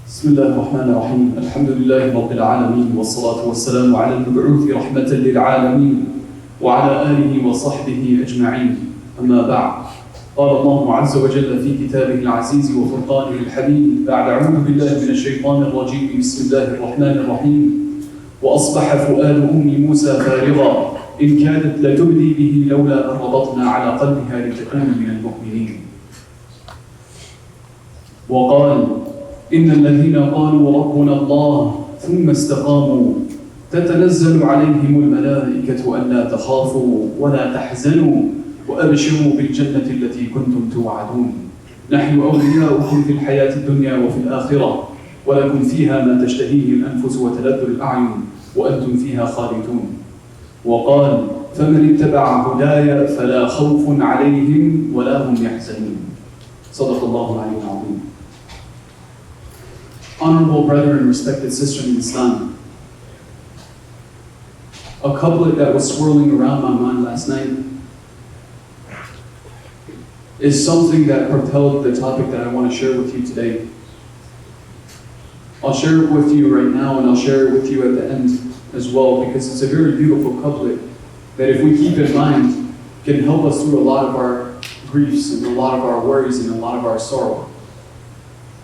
بسم الله الرحمن الرحيم الحمد لله رب العالمين والصلاة والسلام على المبعوث رحمة للعالمين وعلى آله وصحبه أجمعين أما بعد قال الله عز وجل في كتابه العزيز وفرقانه الحميد بعد أعوذ بالله من الشيطان الرجيم بسم الله الرحمن الرحيم وأصبح فؤاد أم موسى فارغا إن كادت لتبدي به لولا أن ربطنا على قلبها لتكون من المؤمنين وقال إن الذين قالوا ربنا الله ثم استقاموا تتنزل عليهم الملائكة ألا تخافوا ولا تحزنوا وأبشروا بالجنة التي كنتم توعدون نحن أولياؤكم في الحياة الدنيا وفي الآخرة ولكم فيها ما تشتهيه الأنفس وتلذ الأعين وأنتم فيها خالدون وقال فمن اتبع هداي فلا خوف عليهم ولا هم يحزنون صدق الله العلي العظيم. Honorable brethren and respected sister in Islam, a couplet that was swirling around my mind last night is something that propelled the topic that I want to share with you today. I'll share it with you right now and I'll share it with you at the end as well because it's a very beautiful couplet that if we keep in mind can help us through a lot of our griefs and a lot of our worries and a lot of our sorrow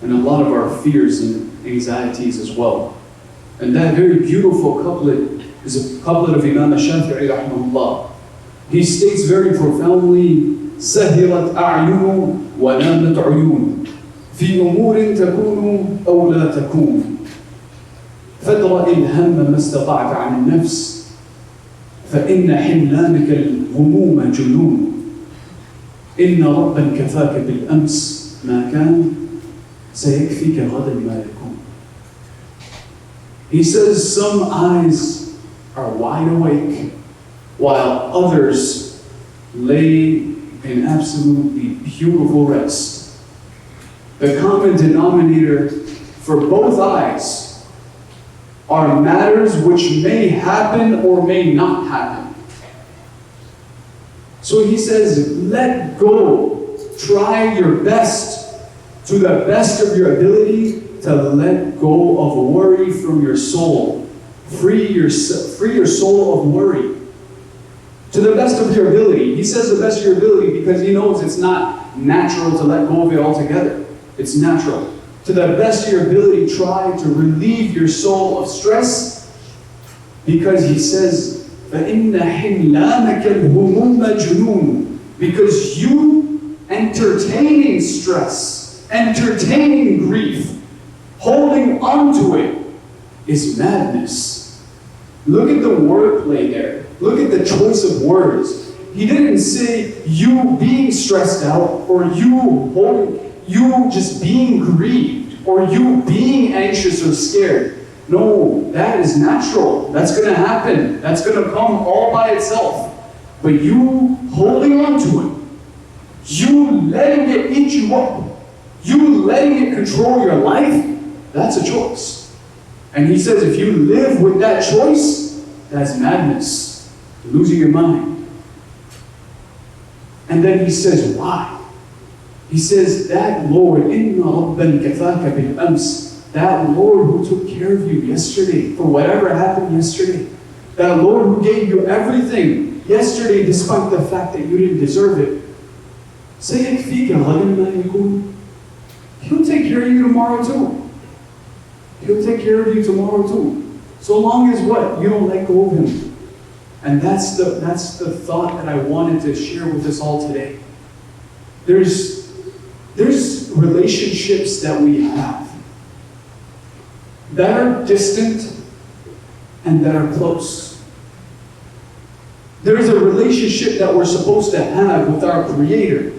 and a lot of our fears and anxieties as well. And that very beautiful couplet is a couplet of Imam Shafi'i rahimahullah. He states very profoundly, سهرت أعين ونامت عيون في أمور تكون أو لا تكون فادرأ الهم ما استطعت عن النفس فإن حملانك الهموم جنون إن ربا كفاك بالأمس ما كان سيكفيك غدا ما يكون. He says some eyes are wide awake while others lay in absolutely beautiful rest. The common denominator for both eyes are matters which may happen or may not happen. So he says, let go, try your best to the best of your ability to let go of worry from your soul. Free your soul of worry. To the best of your ability. He says the best of your ability because he knows it's not natural to let go of it altogether. It's natural. To the best of your ability, try to relieve your soul of stress because he says, فَإِنَّ حِمْلَانَكَ الْهُمُومَ جُنُونَ because you entertaining stress, entertaining grief, holding on to it is madness. Look at the wordplay there. Look at the choice of words. He didn't say you being stressed out or you just being grieved or you being anxious or scared. No, that is natural. That's going to happen. That's going to come all by itself. But you holding on to it, you letting it eat you up, you letting it control your life, that's a choice. And he says if you live with that choice, that's madness. You're losing your mind. And then he says, why? He says, that Lord, إِنَّ رَبًّا كَفَاكَ بِالْأَمْسِ that Lord who took care of you yesterday, for whatever happened yesterday, that Lord who gave you everything yesterday despite the fact that you didn't deserve it, سَيَكْفِيكَ غَدًا مَا يَكُونُ He'll take care of you tomorrow too. He'll take care of you tomorrow too. So long as what? You don't let go of Him. And that's the thought that I wanted to share with us all today. There's relationships that we have that are distant and that are close. There's a relationship that we're supposed to have with our Creator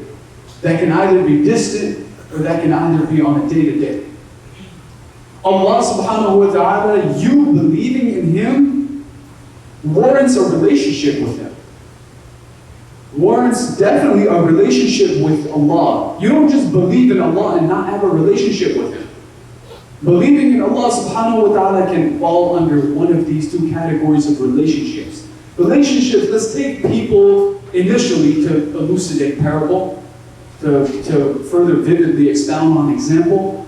that can either be distant or that can either be on a day-to-day. Allah subhanahu wa ta'ala, you believing in Him warrants a relationship with Him. Warrants definitely a relationship with Allah. You don't just believe in Allah and not have a relationship with Him. Believing in Allah subhanahu wa ta'ala can fall under one of these two categories of relationships. Relationships, let's take people initially to elucidate parable, to further vividly expound on example.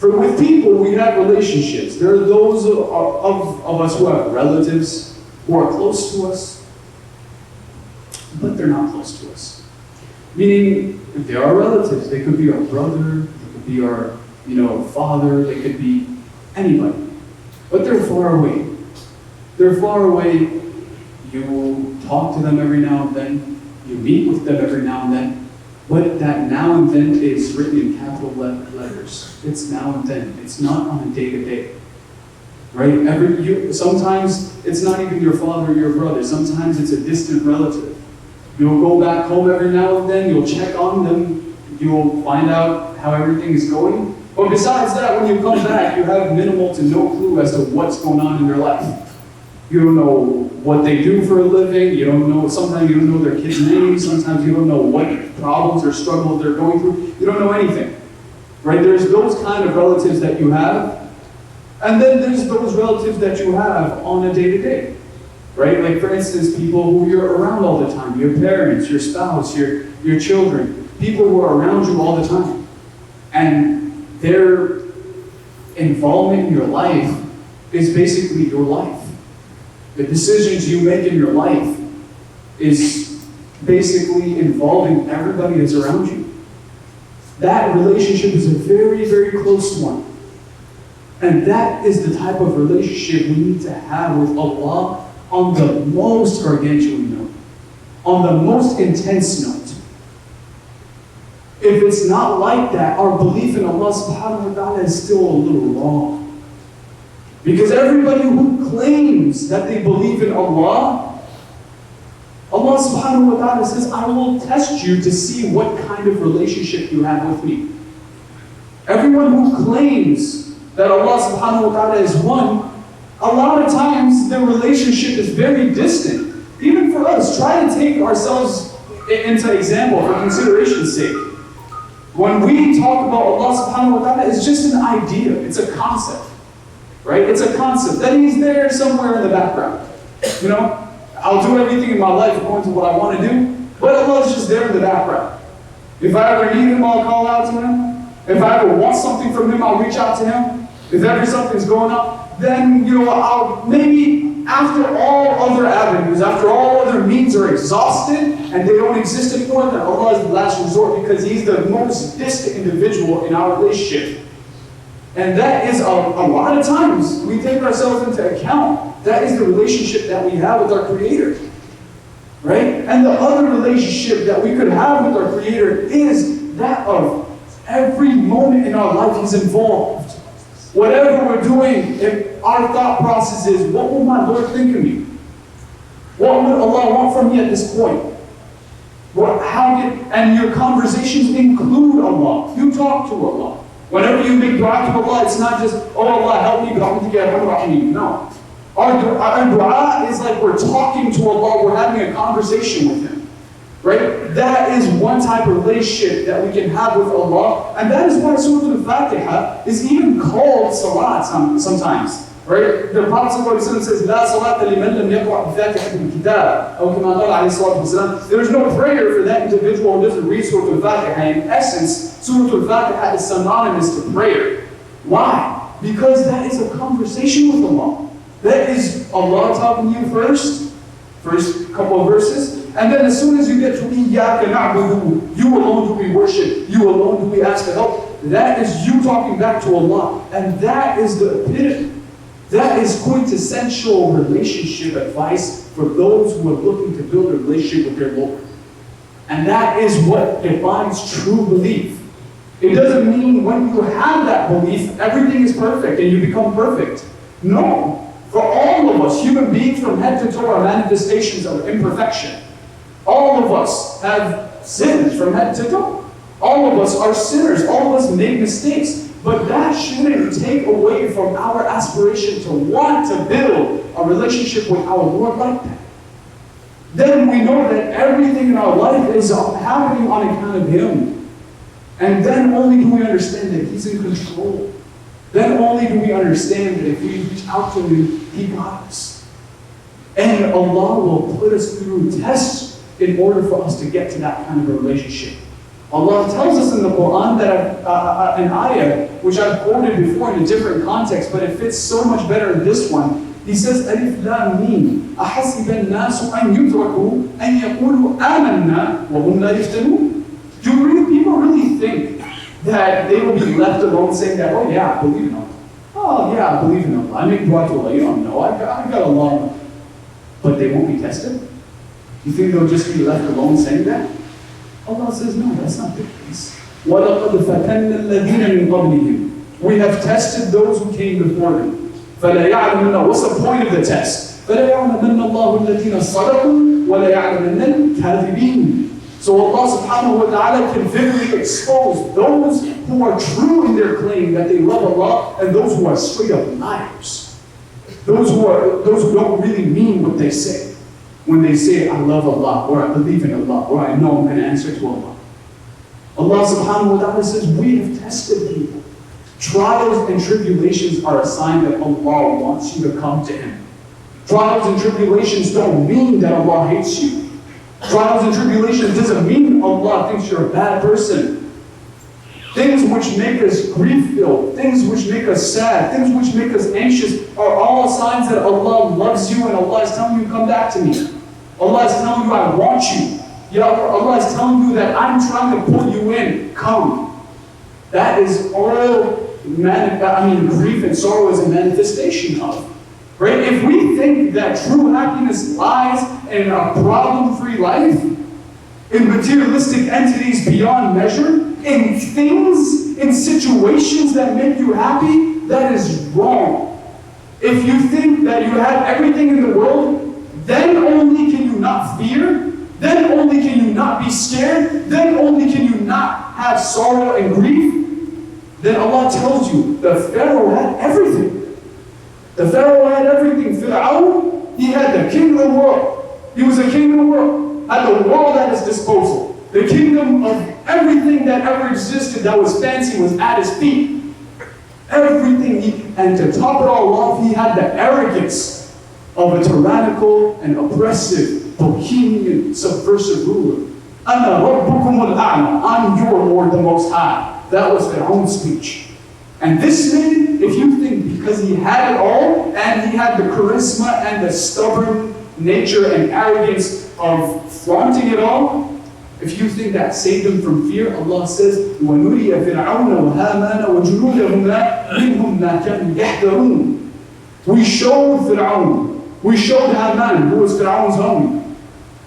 With people, we have relationships. There are those of us who have relatives who are close to us, but they're not close to us. Meaning, if they are relatives, they could be our brother, they could be our, father, they could be anybody. But they're far away. They're far away. You talk to them every now and then. You meet with them every now and then. But that now and then is written in capital letters. It's now and then. It's not on a day-to-day. Right? Sometimes it's not even your father or your brother. Sometimes it's a distant relative. You'll go back home every now and then. You'll check on them. You'll find out how everything is going. But besides that, when you come back, you have minimal to no clue as to what's going on in their life. You don't know what they do for a living. You don't know. Sometimes you don't know their kids' names. Sometimes you don't know what problems or struggles they're going through. You don't know anything. Right? There's those kind of relatives that you have. And then there's those relatives that you have on a day-to-day. Right? Like, for instance, people who you're around all the time. Your parents, your spouse, your children. People who are around you all the time. And their involvement in your life is basically your life. The decisions you make in your life is basically involving everybody that's around you. That relationship is a very, very close one. And that is the type of relationship we need to have with Allah on the most gargantuan note, on the most intense note. If it's not like that, our belief in Allah subhanahu wa ta'ala is still a little wrong. Because everybody who claims that they believe in Allah, Allah subhanahu wa ta'ala says, I will test you to see what kind of relationship you have with me. Everyone who claims that Allah subhanahu wa ta'ala is one, a lot of times their relationship is very distant. Even for us, try to take ourselves into example for consideration's sake. When we talk about Allah subhanahu wa ta'ala, it's just an idea, it's a concept. Right? It's a concept. That He's there somewhere in the background. I'll do everything in my life according to what I want to do, but Allah is just there in the background. If I ever need Him, I'll call out to Him. If I ever want something from Him, I'll reach out to Him. If ever something's going up, then, I'll maybe after all other avenues, after all other means are exhausted and they don't exist anymore, then Allah is the last resort because He's the most distant individual in our relationship. And that is a lot of times we take ourselves into account. That is the relationship that we have with our Creator. Right? And the other relationship that we could have with our Creator is that of every moment in our life He's involved. Whatever we're doing, if our thought process is, what will my Lord think of me? What would Allah want from me at this point? And your conversations include Allah. You talk to Allah. Whenever you make dua to Allah, it's not just, oh Allah, help me, no. Our dua is like we're talking to Allah, we're having a conversation with Him. Right? That is one type of relationship that we can have with Allah. And that is why Surah Al-Fatiha is even called Salat sometimes. Right? The Prophet ﷺ says, La salata liman lam yaqra' bi-fatihatil kitab. There is no prayer for that individual who doesn't read Surah Al-Fatiha. In essence, Surah Al-Fatiha is synonymous to prayer. Why? Because that is a conversation with Allah. That is Allah talking to you first couple of verses, and then as soon as you get to Iyyaka na'budu, you alone do we worship, you alone do we ask for help, that is you talking back to Allah. And that is the epitome. That is quintessential relationship advice for those who are looking to build a relationship with their Lord. And that is what defines true belief. It doesn't mean when you have that belief, everything is perfect and you become perfect. No. For all of us, human beings from head to toe are manifestations of imperfection. All of us have sins from head to toe. All of us are sinners. All of us make mistakes. But that shouldn't take away from our aspiration to want to build a relationship with our Lord like that. Then we know that everything in our life is happening on account of Him. And then only do we understand that He's in control. Then only do we understand that if we reach out to Him, He got us. And Allah will put us through tests in order for us to get to that kind of a relationship. Allah tells us in the Quran that an ayah, which I've quoted before in a different context, but it fits so much better in this one. He says, Alif Lam Mim, أَحَسِبَ النَّاسُ أَن يُتْرَكُوا أَن يَقُولُوا آمَنَّا وَهُمْ لَا يُفْتَنُونَ. Do people really think that they will be left alone saying that, oh yeah, I believe in Allah. Oh yeah, I believe in Allah. I make dua to Allah. You don't know. I got Allah. But they won't be tested? You think they'll just be left alone saying that? Allah says, no, that's not the case. وَلَقَدْ فَتَنَّ الَّذِينَ مِنْ قَبْلِهِمْ. We have tested those who came before them. فَلَا يَعْلَمُنَّ. What's the point of the test? فَلَا يَعْلَمَنَّ اللَّهُ الَّذِينَ صَدَقُوا وَلَا يَعْلَمَنَّ الْكَاذِبِينَ. So Allah subhanahu wa ta'ala can vividly expose those who are true in their claim that they love Allah and those who are straight up liars. Those who don't really mean what they say. When they say, I love Allah, or I believe in Allah, or I know I'm going to answer to Allah. Allah subhanahu wa ta'ala says, we have tested people. Trials and tribulations are a sign that Allah wants you to come to Him. Trials and tribulations don't mean that Allah hates you. Trials and tribulations doesn't mean Allah thinks you're a bad person. Things which make us grief-filled, things which make us sad, things which make us anxious are all signs that Allah loves you and Allah is telling you, come back to me. Allah is telling you, I want you. Allah is telling you that I'm trying to pull you in. Come. That is all grief and sorrow is a manifestation of. Right? If we think that true happiness lies in a problem-free life, in materialistic entities beyond measure, in things, in situations that make you happy, that is wrong. If you think that you have everything in the world, then only can you not fear, then only can you not be scared, then only can you not have sorrow and grief, then Allah tells you, the Pharaoh had everything. The Pharaoh had everything. Fir'aun, he had the king of the world. He was the king of the world. Had the world at his disposal. The kingdom of everything that ever existed that was fancy was at his feet. Everything. And to top it all off, he had the arrogance of a tyrannical and oppressive, bohemian, subversive ruler. أَنَا رَبُّكُمُ الْأَعْلَى. I'm your Lord, the Most High. That was their own speech. And this man, if you think because he had it all, and he had the charisma and the stubborn nature and arrogance of flaunting it all, if you think that saved him from fear, Allah says, وَنُرِيَ فِرْعَوْنَ وَهَامَانَ وَجُنُودَهُمَا مِنْهُمْ مَا كَانُوا يَحْذَرُونَ. We showed Fir'aun, we showed Haman, who was Fir'aun's homie.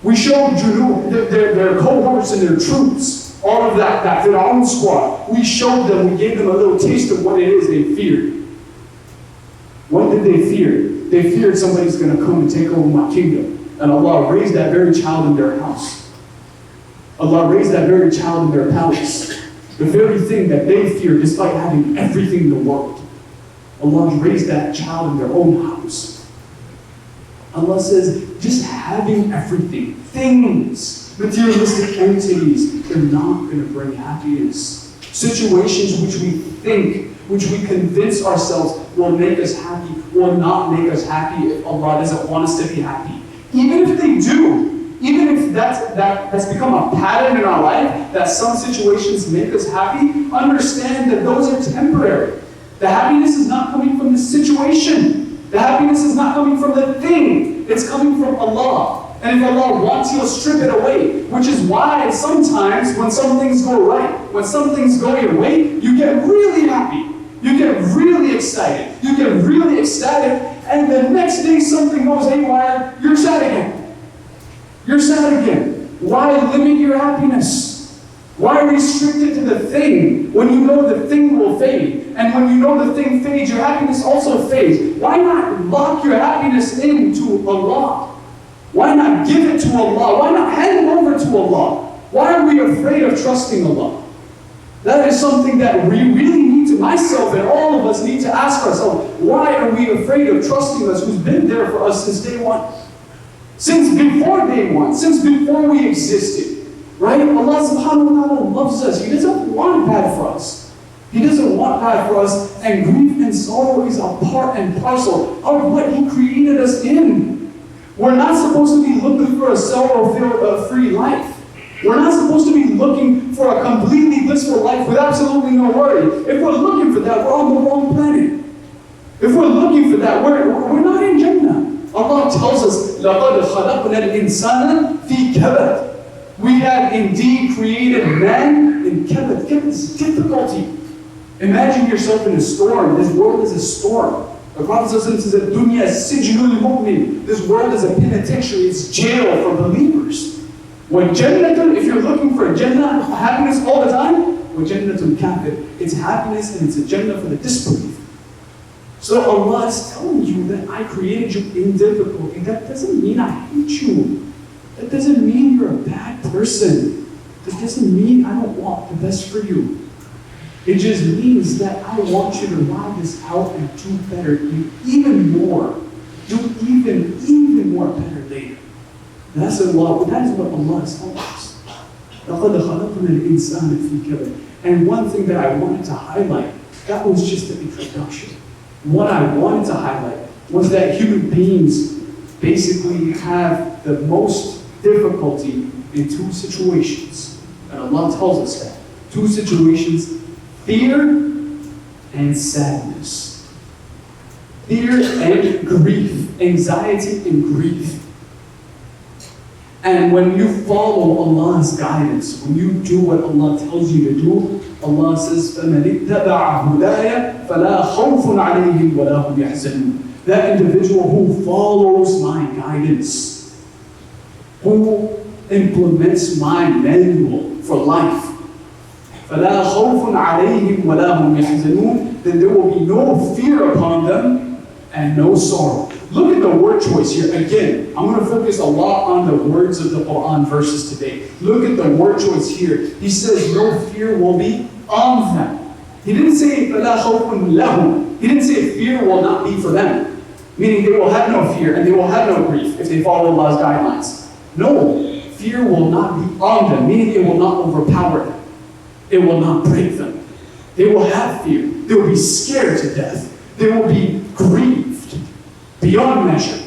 We showed Junud, their cohorts and their troops. All of that Fir'aun squad, we showed them, we gave them a little taste of what it is they feared. What did they fear? They feared somebody's going to come and take over my kingdom. And Allah raised that very child in their house. Allah raised that very child in their palace. The very thing that they feared despite having everything in the world. Allah raised that child in their own house. Allah says, just having everything, things, materialistic entities, they're not going to bring happiness. Situations which we think, which we convince ourselves will make us happy, will not make us happy if Allah doesn't want us to be happy. Even if they do, even if that's become a pattern in our life, that some situations make us happy, understand that those are temporary. The happiness is not coming from the situation. The happiness is not coming from the thing. It's coming from Allah. And if Allah wants, He'll strip it away. Which is why sometimes when some things go right, when some things go your way, you get really happy. You get really excited. You get really ecstatic. And the next day something goes haywire, you're sad again. You're sad again. Why limit your happiness? Why restrict it to the thing when you know the thing will fade? And when you know the thing fades, your happiness also fades. Why not lock your happiness into Allah? Why not give it to Allah? Why not hand it over to Allah? Why are we afraid of trusting Allah? That is something that we really need to, myself and all of us need to ask ourselves. Why are we afraid of trusting us who's been there for us since day one? Since before day one, since before we existed. Right? Allah subhanahu wa ta'ala loves us. He doesn't want bad for us. He doesn't want bad for us. And grief and sorrow is a part and parcel of what He created us in. We're not supposed to be looking for a sorrow-free life. We're not supposed to be looking for a completely blissful life with absolutely no worry. If we're looking for that, we're on the wrong planet. If we're looking for that, we're not in Jannah. Allah tells us, لَقَدْ خَلَقْنَا الْإِنسَانَ فِي كَبَدٍ. We have indeed created man in kabad. Kabad is difficulty. Imagine yourself in a storm. This world is a storm. The Prophet says that dunya sijnul mu'min. This world is a penitentiary, it's jail for believers. When Jannatul, if you're looking for Jannah, happiness all the time, when Jannatul kafir, it's happiness and it's a Jannah for the disbeliever. So Allah is telling you that I created you in difficulty. That doesn't mean I hate you. That doesn't mean you're a bad person. That doesn't mean I don't want the best for you. It just means that I want you to ride this out and do better, even more. Do even more better later. That's Allah. That is what Allah is telling us. لَقَدْ خَلَقْنَا الْإِنسَانَ فِي كَبَدٍ. And one thing that I wanted to highlight, that was just the introduction. What I wanted to highlight was that human beings basically have the most difficulty in two situations. And Allah tells us that. Two situations: fear and sadness. Fear and grief. Anxiety and grief. And when you follow Allah's guidance, when you do what Allah tells you to do, Allah says, فَمَنِ اتَّبَعَ هُدَايَ فَلَا خَوْفٌ عَلَيْهِمْ وَلَا هُمْ يَحْزَنُونَ. That individual who follows my guidance, who implements my manual for life, فَلَا خَوْفٌ عَلَيْهِمْ وَلَا هُمْ يَحْزَنُونَ, then there will be no fear upon them and no sorrow. Look at the word choice here. Again, I'm going to focus a lot on the words of the Quran verses today. Look at the word choice here. He says no fear will be on them. He didn't say فَلَا خَوْفٌ لَهُمْ. He didn't say fear will not be for them. Meaning they will have no fear and they will have no grief if they follow Allah's guidelines. No, fear will not be on them. Meaning it will not overpower them. It will not break them. They will have fear. They will be scared to death. They will be grieved beyond measure,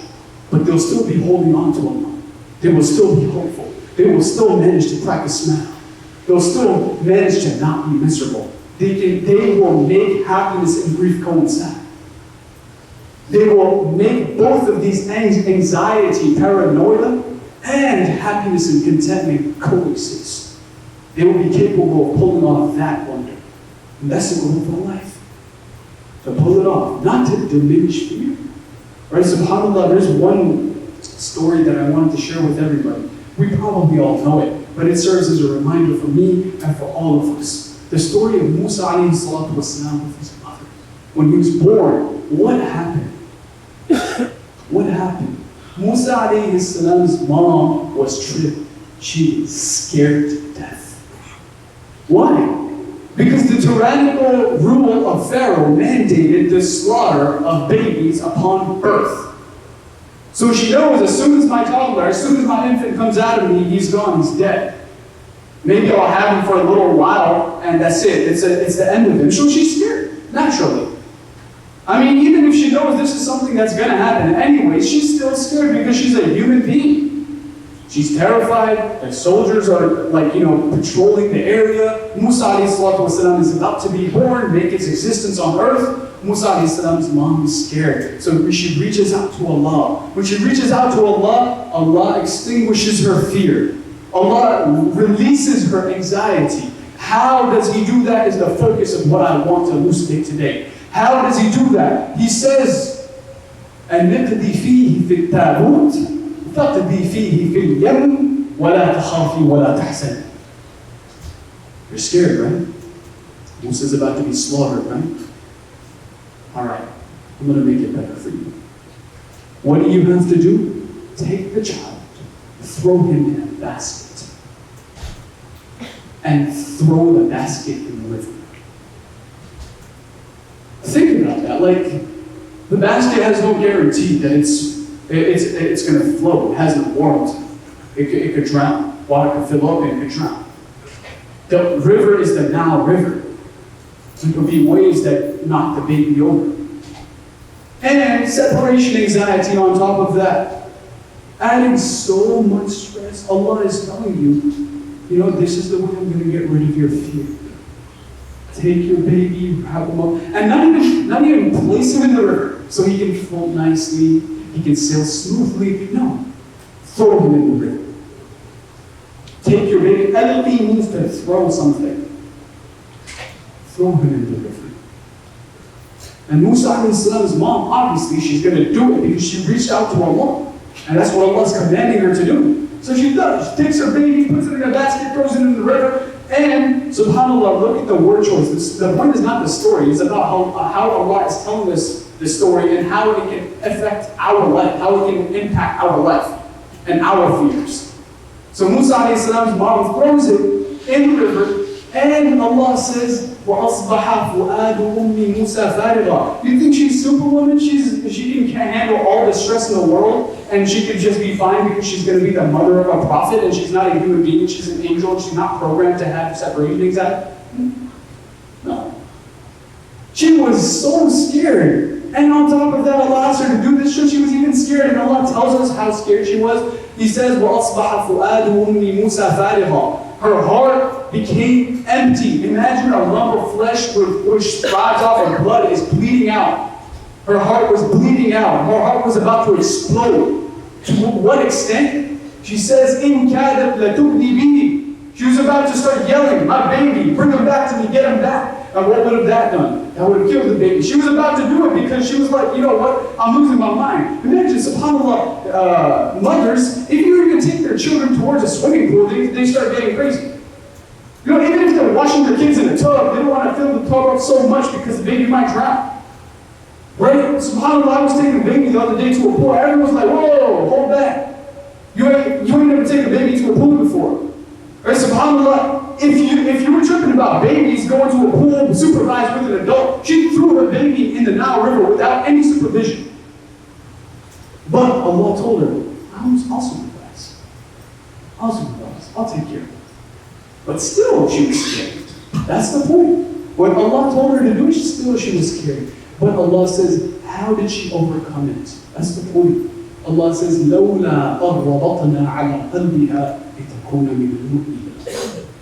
but they'll still be holding on to Allah. They will still be hopeful. They will still manage to crack a smile. They'll still manage to not be miserable. They will make happiness and grief coincide. They will make both of these anxiety, paranoia, and happiness and contentment coexist. They will be capable of pulling off that wonder. And that's the goal of our life. To pull it off, not to diminish fear. Right, subhanAllah, there's one story that I wanted to share with everybody. We probably all know it, but it serves as a reminder for me and for all of us. The story of Musa alayhi salatu wasalam with his mother. When he was born, what happened? What happened? Musa alayhi salam's mom was tripped. She was scared to death. Why? Because the tyrannical rule of Pharaoh mandated the slaughter of babies upon birth. So she knows as soon as my toddler, as soon as my infant comes out of me, he's gone, he's dead. Maybe I'll have him for a little while, and that's it. It's the end of him. So she's scared, naturally. I mean, even if she knows this is something that's going to happen anyway, she's still scared because she's a human being. She's terrified. The soldiers are patrolling the area. Musa alayhi salatu wasalam is about to be born, make its existence on earth. Musa alayhi salam's mom is scared. So she reaches out to Allah. When she reaches out to Allah, Allah extinguishes her fear. Allah releases her anxiety. How does He do that is the focus of what I want to elucidate today. How does He do that? He says, أَنِّقْدِي فِيهِ فِي التَّابُوتِ تقضي فيه في اليم ولا تخافي ولا تحزني. You're scared, right? Musa's about to be slaughtered, right? Alright, I'm going to make it better for you. What do you have to do? Take the child, throw him in a basket, and throw the basket in the river. Think about that. The basket has no guarantee that it's going to float. It has no warranty. It could drown. Water could fill up and it could drown. The river is the Nile River. There could be waves that knock the baby over. And separation anxiety on top of that. Adding so much stress. Allah is telling you, you know, this is the way I'm going to get rid of your fear. Take your baby, wrap him up, and not even place him in the river so he can float nicely, he can sail smoothly. No, throw him in the river. Take your baby. Alqi means to throw something. Throw him in the river. And Musa a.s. mom, obviously, she's going to do it because she reached out to Allah. And that's what Allah's commanding her to do. So she does. She takes her baby, puts it in a basket, throws it in the river, and subhanAllah, look at the word choice. The point is not the story. It's about how Allah is telling us the story and how it can affect our life, how it can impact our life and our fears. So Musa a.s. mom throws it in the river, and Allah says, وَأَصْبَحَ فُؤَادُ أُمِّ مُوسَى فَارِغًا. You think she's Superwoman? She can handle all the stress in the world, and she could just be fine because she's going to be the mother of a prophet, and she's not a human being, she's an angel, and she's not programmed to have separation anxiety? No. She was so scared. And on top of that, Allah asked her to do this, so she was even scared, and Allah tells us how scared she was. He says, وَأَصْبَحَ فُؤَادُ أُمِّ مُوسَى فَارِغًا. Her heart became empty. Imagine a lump of flesh which slides off and blood is bleeding out. Her heart was bleeding out. Her heart was about to explode. To what extent? She says, إِن كَادَتْ لَتُبْدِي بِهِ. She was about to start yelling, my baby, bring him back to me, get him back. And what would have that done? That would have killed the baby. She was about to do it because she was like, you know what, I'm losing my mind. Imagine, subhanAllah, mothers, if you were going to take their children towards a swimming pool, they start getting crazy. You know, even if they're washing their kids in a tub, they don't want to fill the tub up so much because the baby might drown. Right? SubhanAllah, I was taking a baby the other day to a pool. Everyone was like, whoa, hold back. You ain't never taken a baby to a pool before. Right? SubhanAllah, if you were tripping about babies going to a pool supervised with an adult, she threw her baby in the Nile River without any supervision. But Allah told her, I'll supervise. I'll take care of it. But still, she was scared. That's the point. What Allah told her to do, she was scared. But Allah says, how did she overcome it? That's the point. Allah says, لَوْلَا أَرَّبَطْنَا عَلَىٰ قَلْبِهَا لِتَكُونَ مِنَ الْمُؤْمِنِينَ.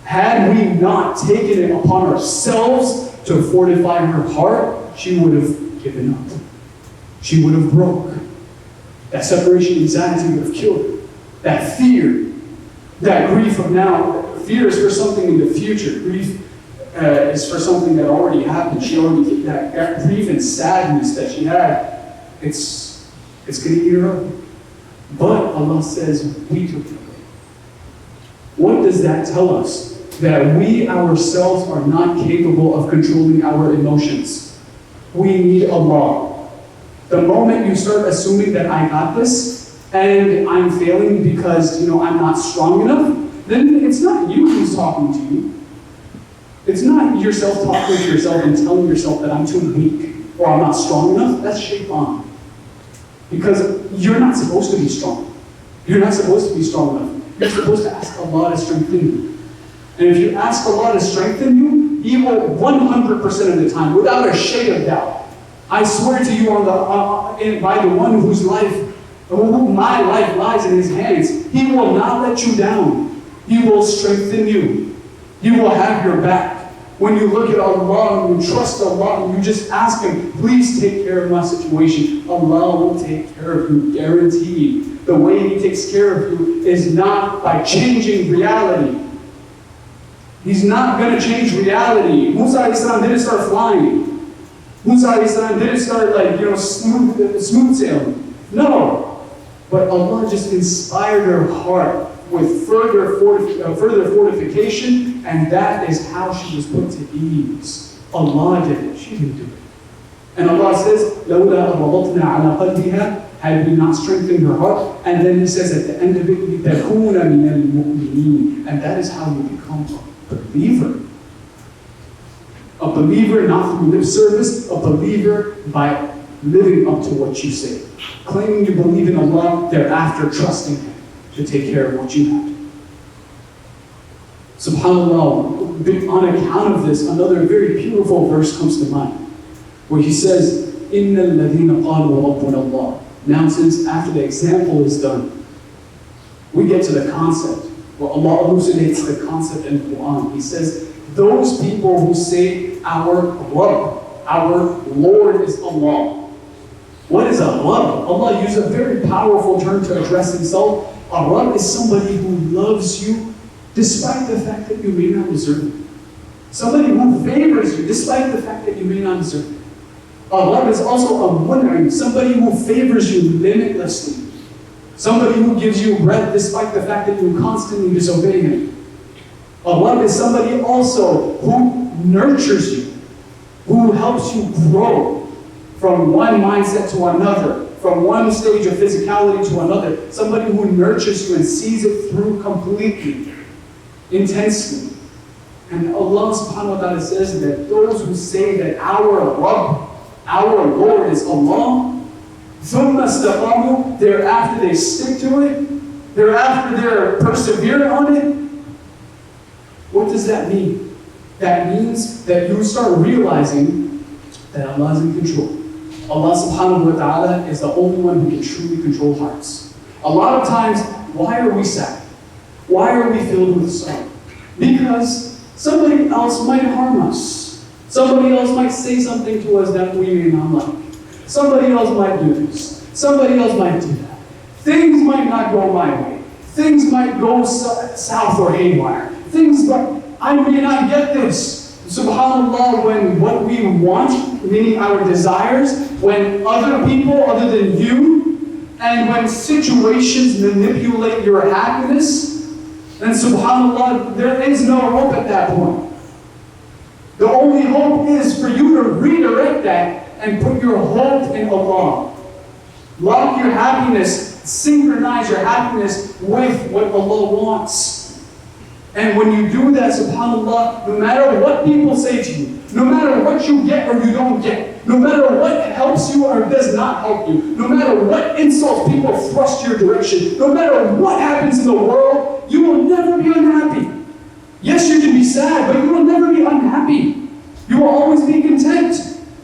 Had we not taken it upon ourselves to fortify her heart, she would have given up. She would have broke. That separation anxiety would have killed her. That fear, that grief of now. Fear is for something in the future. Grief is for something that already happened. She already that grief and sadness that she had. It's going to eat her up. But Allah says we took it away. What does that tell us? That we ourselves are not capable of controlling our emotions. We need Allah. The moment you start assuming that I got this and I'm failing because I'm not strong enough, then it's not you who's talking to you. It's not yourself talking to yourself and telling yourself that I'm too weak or I'm not strong enough. That's shaitan. Because you're not supposed to be strong. You're not supposed to be strong enough. You're supposed to ask Allah to strengthen you. And if you ask Allah to strengthen you, He will 100% of the time, without a shade of doubt. I swear to you by the one whose life, my life lies in His hands, He will not let you down. He will strengthen you. He will have your back. When you look at Allah and you trust Allah and you just ask Him, please take care of my situation, Allah will take care of you, guaranteed. The way He takes care of you is not by changing reality. He's not going to change reality. Musa a.s. didn't start flying. Musa a.s. didn't start smooth sailing. No. But Allah just inspired her heart with further fortification, and that is how she was put to ease. Allah did it. She didn't do it. And Allah says, لَوْلَا أَرَّبَطْنَا عَلَىٰ قَلْبِهَا, had we not strengthened her heart. And then He says at the end of it, لِتَكُونَ مِنَ الْمُؤْمِنِينَ, and that is how you become a believer. A believer not through lip service, a believer by living up to what you say. Claiming you believe in Allah, thereafter trusting Him to take care of what you have. SubhanAllah, on account of this, another very beautiful verse comes to mind, where He says, إِنَّ الَّذِينَ قَالُوا رَبُّنَا اللَّهُ. Now since after the example is done, we get to the concept. where Allah elucidates the concept in the Quran. He says, those people who say our Rabb, our Lord is Allah. What is a Rabb? Allah used a very powerful term to address himself. A Rabb is somebody who loves you despite the fact that you may not deserve it. Somebody who favors you despite the fact that you may not deserve it. A Rabb is also a mun'im, somebody who favors you limitlessly. Somebody who gives you breath despite the fact that you constantly disobey him. A Rabb is somebody also who nurtures you, who helps you grow from one mindset to another, from one stage of physicality to another. Somebody who nurtures you and sees it through completely, intensely. And Allah subhanahu wa ta'ala says that those who say that our Rabb, our Lord is Allah, thereafter they stick to it, thereafter they're perseverant on it. What does that mean? That means that you start realizing that Allah is in control. Allah subhanahu wa ta'ala is the only one who can truly control hearts. A lot of times, why are we sad? Why are we filled with sorrow? Because somebody else might harm us. Somebody else might say something to us that we may not like. Somebody else might do this. Somebody else might do that. Things might not go my way. Things might go south or haywire. I may not get this. SubhanAllah, when what we want, meaning our desires, when other people other than you, and when situations manipulate your happiness, then SubhanAllah, there is no hope at that point. The only hope is for you to redirect that and put your hope in Allah. Lock your happiness, synchronize your happiness with what Allah wants. And when you do that, subhanAllah, no matter what people say to you, no matter what you get or you don't get, no matter what helps you or does not help you, no matter what insults people thrust your direction, no matter what happens in the world, you will never be unhappy. Yes, you can be sad, but you will never be unhappy. You will always be content.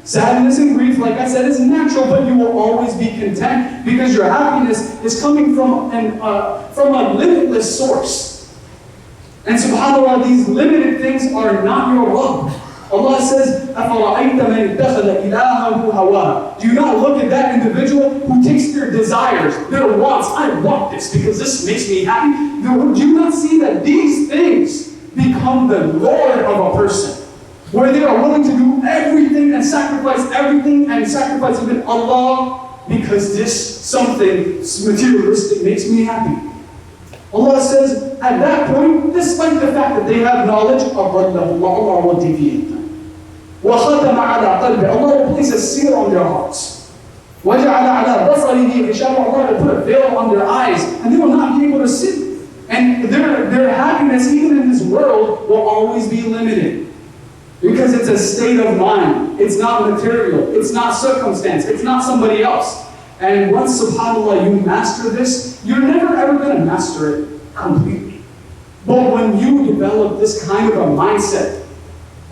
Sadness and grief, like I said, is natural, but you will always be content because your happiness is coming from a limitless source. And subhanAllah, these limited things are not your Rabb. Allah says, أَفَرَأَيْتَ مَنِ اتَّخَذَ إِلَهَهُ هَوَاهُ. Do you not look at that individual who takes their desires, their wants? I want this because this makes me happy. Do you not see that these things become the Lord of a person? Where they are willing to do everything and sacrifice even Allah because this something materialistic makes me happy. Allah says, at that point, despite the fact that they have knowledge, Allah will deviate them. وَخَتَمَ عَلَىٰ قَلْبِ. Allah will place a seal on their hearts. وَجَعَلَ عَلَىٰ بَصَرِهِ غِشَاوَةً. Allah will put a veil on their eyes, and they will not be able to see. And their happiness, even in this world, will always be limited. Because it's a state of mind. It's not material. It's not circumstance. It's not somebody else. And once, subhanAllah, you master this, you're never ever going to master it completely. But when you develop this kind of a mindset,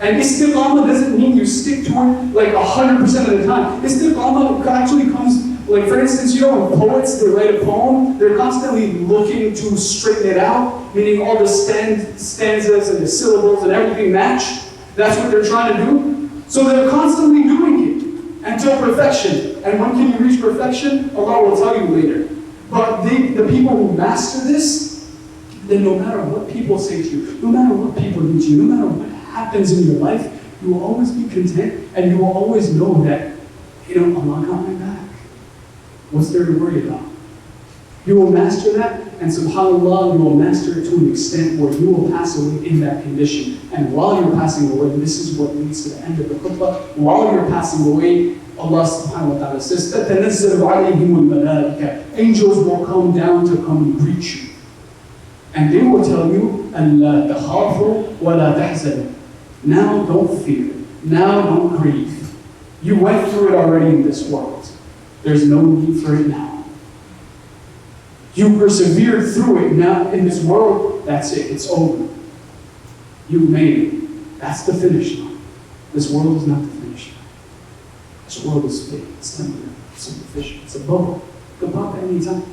and istiqamah doesn't mean you stick to it like 100% of the time. Istiqamah actually comes, like for instance, you know when poets, they write a poem, they're constantly looking to straighten it out, meaning all the stanzas and the syllables and everything match. That's what they're trying to do. So they're constantly doing it until perfection. And when can you reach perfection? Allah will tell you later. But the people who master this, then no matter what people say to you, no matter what people do to you, no matter what happens in your life, you will always be content and you will always know that, Allah got my back. What's there to worry about? You will master that, and subhanAllah, you will master it to an extent where you will pass away in that condition. And while you're passing away, this is what leads to the end of the khutbah, while you're passing away, Allah subhanahu wa ta'ala says, تَتَنَزَّلُ عَلَيْهِمُ الْمَلَائِكَةُ. Angels will come down to come and greet you. And they will tell you, أَلَّا تَخَافُوا وَلَا تَحْزَنُوا. Now don't fear. Now don't grieve. You went through it already in this world. There's no need for it now. You persevered through it. Now in this world, that's it. It's over. You made it. That's the finish line. This world is not the finish line. This world is fake. It's temporary. It's superficial. It's a bubble. It could pop at any time.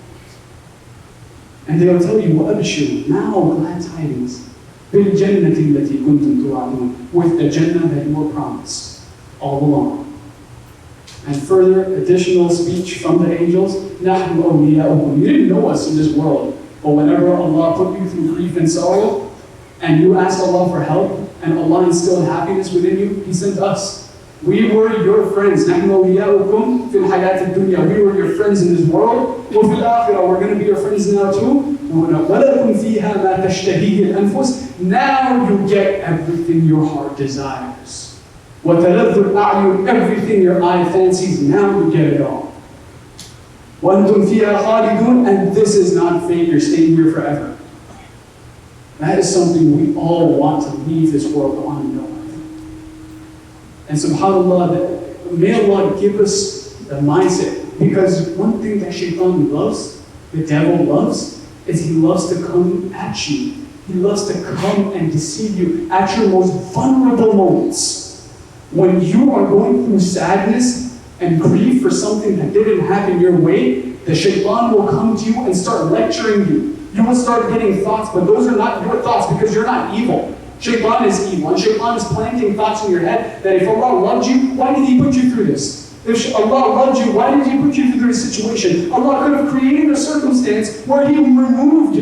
And they will tell you, وَأَبْشِرُوا, now glad tidings, بِالْجَنَّةِ الَّتِي كُنْتُمْ تُوعَدُونَ, with the Jannah that you were promised all along. And further, additional speech from the angels, نَحْنُ أَوْلِيَاؤُكُمْ. You didn't know us in this world, but whenever Allah put you through grief and sorrow, and you asked Allah for help, and Allah instilled happiness within you, He sent us. We were your friends. نَحْنُ أَوْلِيَاؤُكُمْ فِي الْحَيَاةِ الدُّنْيَا. We were your friends in this world. وَفِي الْآخِرَةِ, we're going to be your friends now too. وَلَكُمْ فِيهَا مَا تَشْتَهِيهِ الْأَنفُسِ. Now you get everything your heart desires. وَتَلَذُّ الْأَعْيُنِ, everything your eye fancies, now you get it all. وَأَنْتُمْ فِيهَا خَالِدُونَ, and this is not fate, you're staying here forever. That is something we all want to leave this world on and know. And subhanAllah, may Allah give us the mindset. Because one thing that shaitan loves, the devil loves, is he loves to come at you. He loves to come and deceive you at your most vulnerable moments. When you are going through sadness and grief for something that didn't happen your way, the shaitan will come to you and start lecturing you. You will start getting thoughts, but those are not your thoughts because you're not evil. Shaitan is evil, and shaitan is planting thoughts in your head that if Allah loved you, why did He put you through this? If Allah loved you, why did He put you through this situation? Allah could have created a circumstance where He removed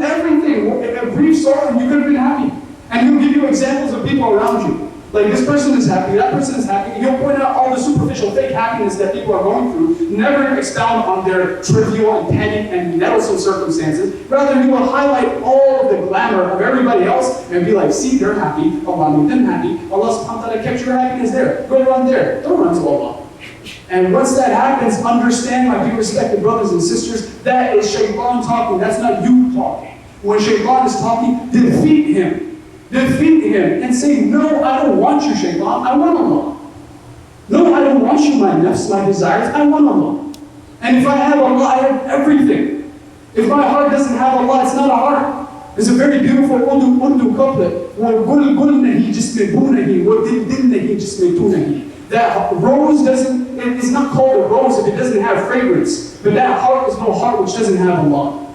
everything, a brief sorrow, and you could have been happy. And He'll give you examples of people around you. Like this person is happy, that person is happy, and He'll point out all the superficial fake happiness that people are going through, never expound on their trivial and petty and nettlesome circumstances. Rather, He will highlight all of the glamour of everybody else and be like, see, they're happy, Allah made them happy, Allah subhanahu wa ta'ala kept your happiness there. Go run there, don't run to Allah. And once that happens, understand, my dear respected brothers and sisters, that is shaitan talking, that's not you talking. When shaitan is talking, defeat him. Defeat him and say, no, I don't want you, shaitan, I want Allah. No, I don't want you, my nafs, my desires, I want Allah. And if I have Allah, I have everything. If my heart doesn't have Allah, it's not a heart. There's a very beautiful Urdu couplet. That rose doesn't, it's not called a rose if it doesn't have fragrance. But that heart is no heart which doesn't have Allah.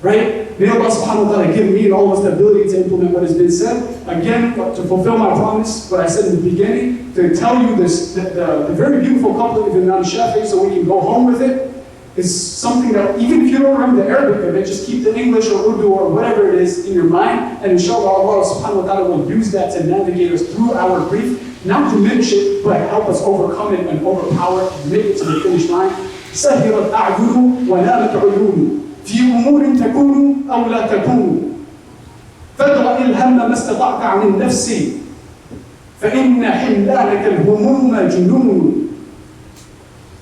Right? May Allah subhanahu wa ta'ala give me and all of us the ability to implement what has been said. Again, to fulfill my promise, what I said in the beginning, to tell you this, the very beautiful couplet of Imam Shafi'i so we can go home with it, is something that even if you don't remember the Arabic of it, just keep the English or Urdu or whatever it is in your mind, and inshallah Allah subhanahu wa ta'ala will use that to navigate us through our grief, not diminish it, but help us overcome it and overpower it and make it to the finish line. سهرت أعين ونامت عيون في أمور تكون أو لا تكون فادع الهم ما استطعت عن النفس فإن حملانك الهموم جنون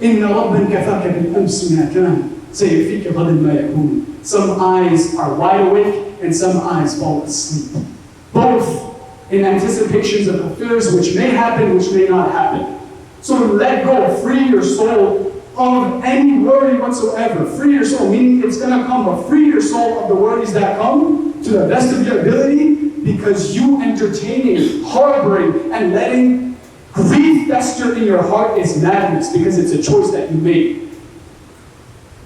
إن ربا كفاك بالأمس ما كان سيكفيك غدا ما يكون. Some eyes are wide awake and some eyes fall asleep. Both in anticipations of affairs which may happen, which may not happen. So let go, free your soul of any worry whatsoever. Free your soul, meaning it's going to come, but free your soul of the worries that come to the best of your ability, because you entertaining, harboring, and letting grief fester in your heart is madness, because it's a choice that you made.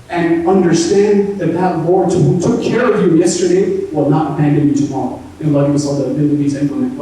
And understand that that Lord who took care of you yesterday will not abandon you tomorrow. May Allah give us all the abilities to implement.